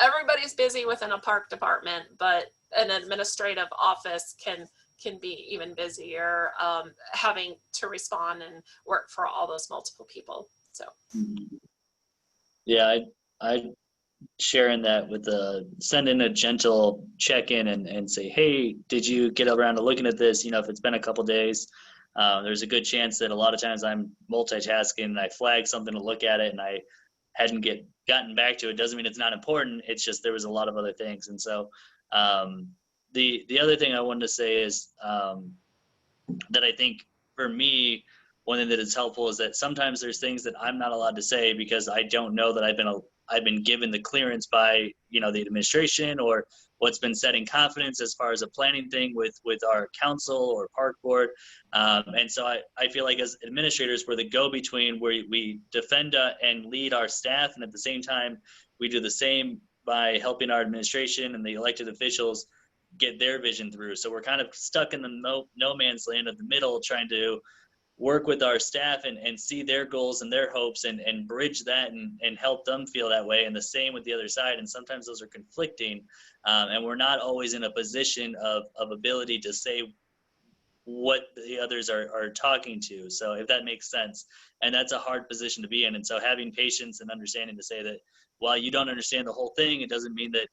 everybody's busy within a park department, but an administrative office can be even busier, having to respond and work for all those multiple people. So yeah, I sharing that with send in a gentle check-in and say, hey, did you get around to looking at this? If it's been a couple days, there's a good chance that a lot of times I'm multitasking and I flag something to look at it and I hadn't gotten back to it. Doesn't mean it's not important. It's just there was a lot of other things. And so the other thing I wanted to say is that I think for me, one thing that is helpful is that sometimes there's things that I'm not allowed to say because I don't know that I've been given the clearance by, the administration or what's been set in confidence as far as a planning thing with our council or park board. And so I feel like as administrators, we're the go-between where we defend and lead our staff. And at the same time, we do the same by helping our administration and the elected officials get their vision through. So we're kind of stuck in the no man's land of the middle, trying to work with our staff and see their goals and their hopes and bridge that and help them feel that way. And the same with the other side. And sometimes those are conflicting. And we're not always in a position of ability to say what the others are talking to. So if that makes sense, and that's a hard position to be in. And so having patience and understanding to say that while you don't understand the whole thing, it doesn't mean that,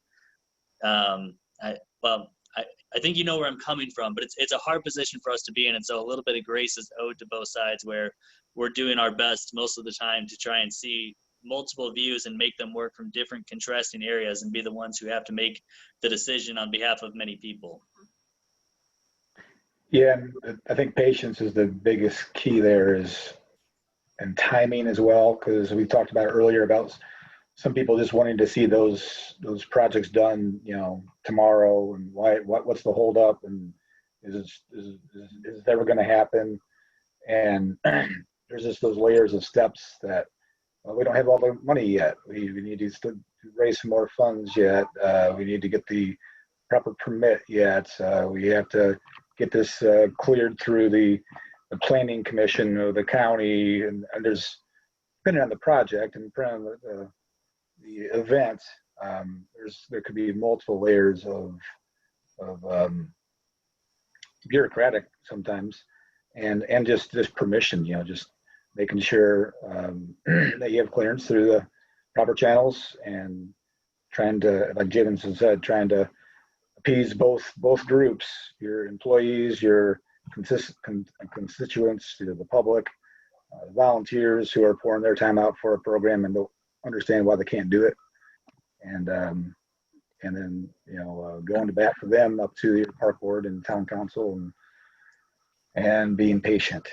I think you know where I'm coming from, but it's a hard position for us to be in. And so a little bit of grace is owed to both sides, where we're doing our best most of the time to try and see multiple views and make them work from different contrasting areas and be the ones who have to make the decision on behalf of many people. Yeah, I think patience is the biggest key there, and timing as well, because we talked about earlier about some people just wanting to see those projects done, tomorrow, and what's the holdup, and is it ever going to happen? And there's just those layers of steps that we don't have all the money yet. We need to raise some more funds yet. We need to get the proper permit yet. We have to get this cleared through the planning commission of the county, and there's, depending on the project and depending on the event, there could be multiple layers of bureaucratic sometimes, and just permission, just making sure that you have clearance through the proper channels, and trying to, like Jamison said, trying to appease both groups, your employees, your constituents, the public, volunteers who are pouring their time out for a program and don't understand why they can't do it. And and then, going to bat for them up to the park board and town council, and being patient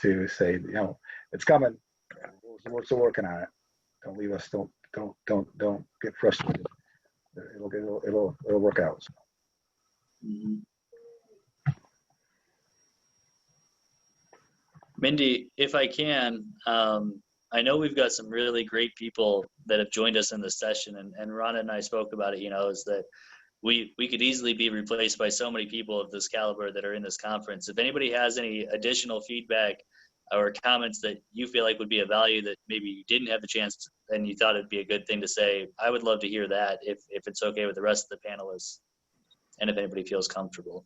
to say, it's coming. We're still working on it. Don't leave us. Don't get frustrated. It'll work out. Mhm. Mindy, if I can, I know we've got some really great people that have joined us in this session, and Ronda and I spoke about it, is that we could easily be replaced by so many people of this caliber that are in this conference. If anybody has any additional feedback or comments that you feel like would be of value that maybe you didn't have the chance to, and you thought it'd be a good thing to say, I would love to hear that if it's okay with the rest of the panelists, and if anybody feels comfortable.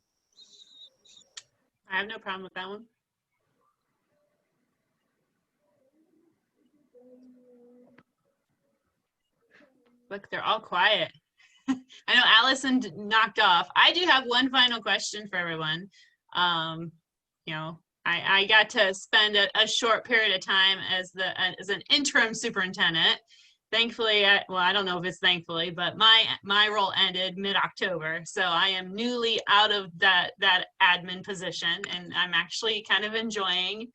I have no problem with that one. Look, they're all quiet. I know Allison knocked off. I do have one final question for everyone. I got to spend a short period of time as an interim superintendent. Thankfully, I don't know if it's thankfully, but my role ended mid-October, so I am newly out of that admin position, and I'm actually kind of enjoying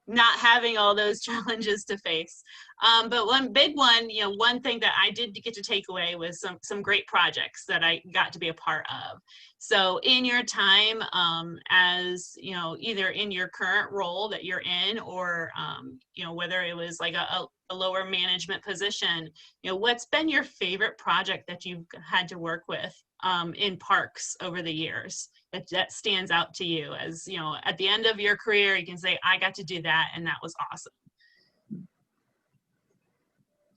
not having all those challenges to face. But one big one, one thing that I did get to take away was some great projects that I got to be a part of. So in your time, as, either in your current role that you're in, or, whether it was like a lower management position, what's been your favorite project that you've had to work with in parks over the years that stands out to you as, at the end of your career, you can say, I got to do that, and that was awesome.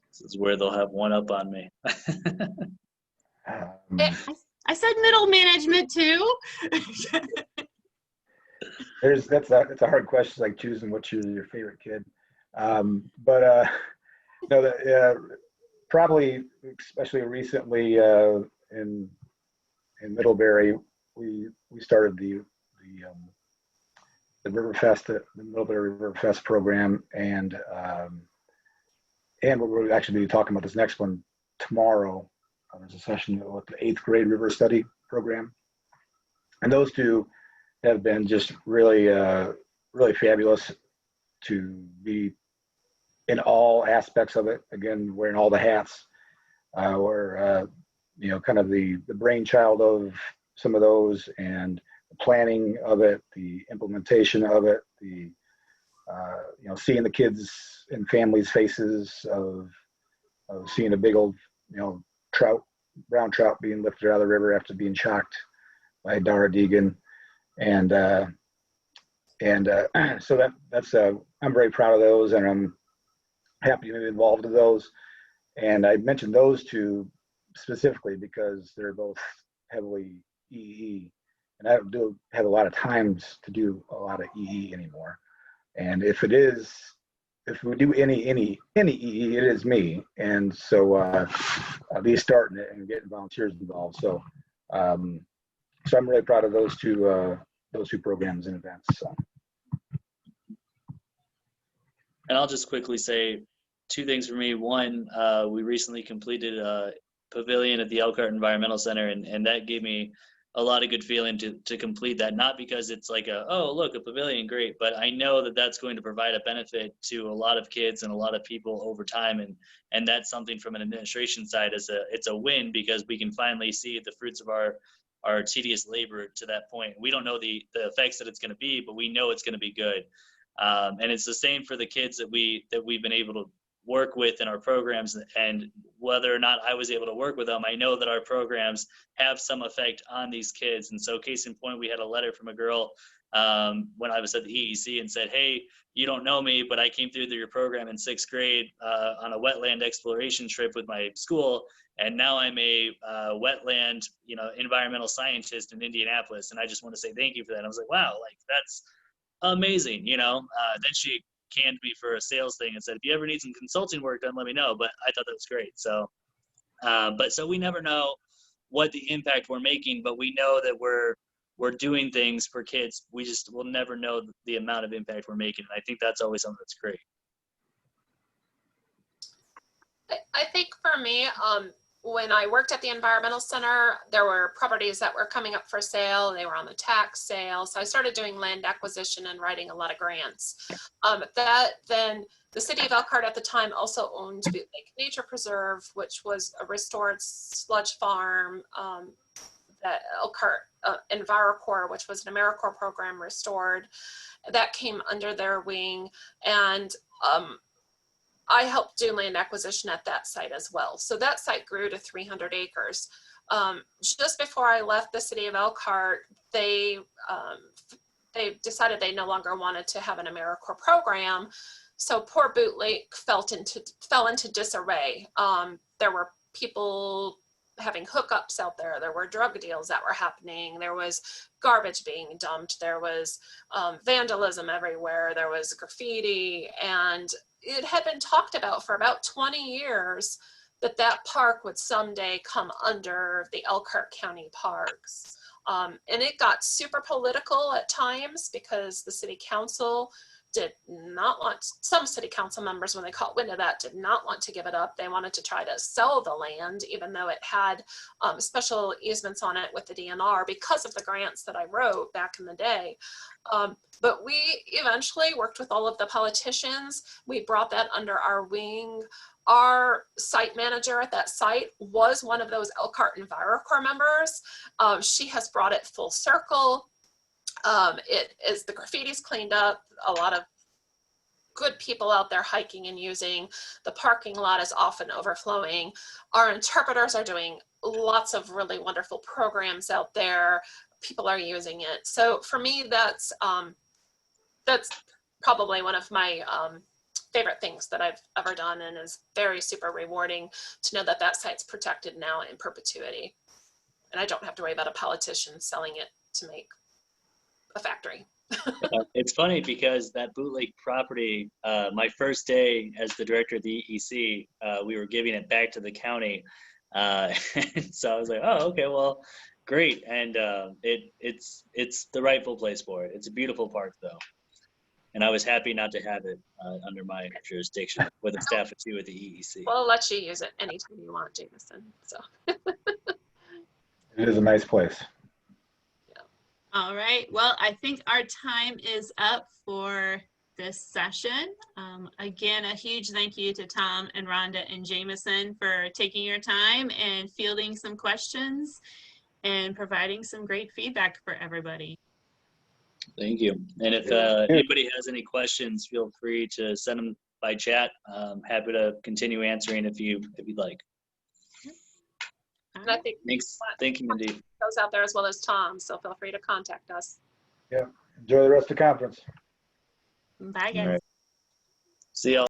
This is where they'll have one up on me. I said middle management too. That's a hard question, like choosing which is your favorite kid. Probably, especially recently in Middlebury, we started the Riverfest, the Middlebury Riverfest program, and we'll actually be talking about this next one tomorrow. There's a session with the 8th grade river study program, and those two have been just really fabulous to be in all aspects of it. Again, wearing all the hats. We're kind of the brainchild of some of those, and the planning of it, the implementation of it, the seeing the kids and families' faces of seeing a big old brown trout being lifted out of the river after being shocked by Dara Deegan, and so that's I'm very proud of those, and I'm happy to be involved in those. And I mentioned those two specifically because they're both heavily EE, and I don't have a lot of times to do a lot of EE anymore. And if we do any EE, it is me. And so at least starting it and getting volunteers involved. So I'm really proud of those two programs and events. So. And I'll just quickly say 2 things for me. One, we recently completed a pavilion at the Elkhart Environmental Center, and that gave me a lot of good feeling to complete that. Not because it's like a pavilion, great, but I know that that's going to provide a benefit to a lot of kids and a lot of people over time, and that's something from an administration side it's a win, because we can finally see the fruits of our tedious labor to that point. We don't know the effects that it's going to be, but we know it's going to be good. And it's the same for the kids that we've been able to work with in our programs, and whether or not I was able to work with them, I know that our programs have some effect on these kids. And so case in point, we had a letter from a girl when I was at the EEC and said, hey, you don't know me, but I came through your program in 6th grade on a wetland exploration trip with my school, and now I'm a wetland environmental scientist in Indianapolis, and I just want to say thank you for that. And I was like, wow, like that's amazing. Then she canned me for a sales thing and said, if you ever need some consulting work done, let me know. But I thought that was great. So so we never know what the impact we're making, but we know that we're doing things for kids. We just will never know the amount of impact we're making. And I think that's always something that's great. I think for me, when I worked at the Environmental Center, there were properties that were coming up for sale. They were on the tax sale. So I started doing land acquisition and writing a lot of grants. Then the city of Elkhart at the time also owned Boot Lake Nature Preserve, which was a restored sludge farm that Elkhart EnviroCorps, which was an AmeriCorps program, restored. That came under their wing. And I helped do land acquisition at that site as well. So that site grew to 300 acres. Just before I left the city of Elkhart, they decided they no longer wanted to have an AmeriCorps program. So poor Boot Lake fell into disarray. There were people having hookups out there. There were drug deals that were happening. There was garbage being dumped. There was vandalism everywhere. There was graffiti, and it had been talked about for about 20 years that that park would someday come under the Elkhart County Parks. And it got super political at times because the city council did not want, some city council members, when they caught wind of that, did not want to give it up. They wanted to try to sell the land, even though it had special easements on it with the DNR because of the grants that I wrote back in the day. But we eventually worked with all of the politicians. We brought that under our wing. Our site manager at that site was one of those Elkhart EnviroCorps members. She has brought it full circle. It is, the graffiti's cleaned up, a lot of good people out there hiking and using. The parking lot is often overflowing. Our interpreters are doing lots of really wonderful programs out there. People are using it. So for me, that's probably one of my favorite things that I've ever done, and is very super rewarding to know that that site's protected now in perpetuity. And I don't have to worry about a politician selling it to make a factory. It's funny because that Boot Lake property, my first day as the director of the EEC, we were giving it back to the county. And so I was like, oh, okay, well, great. And it's the rightful place for it. It's a beautiful park, though. And I was happy not to have it under my jurisdiction with a staff of 2 at the EEC. We'll let you use it anytime you want, Jamison. So. It is a nice place. All right. Well, I think our time is up for this session. Again, a huge thank you to Tom and Rhonda and Jamison for taking your time and fielding some questions and providing some great feedback for everybody. Thank you. And if anybody has any questions, feel free to send them by chat. Happy to continue answering if you'd like. And I think Thanks. Thank you, Mindy. goes out there as well as Tom, so feel free to contact us. Yeah. Enjoy the rest of the conference. Bye, guys. All right. See y'all.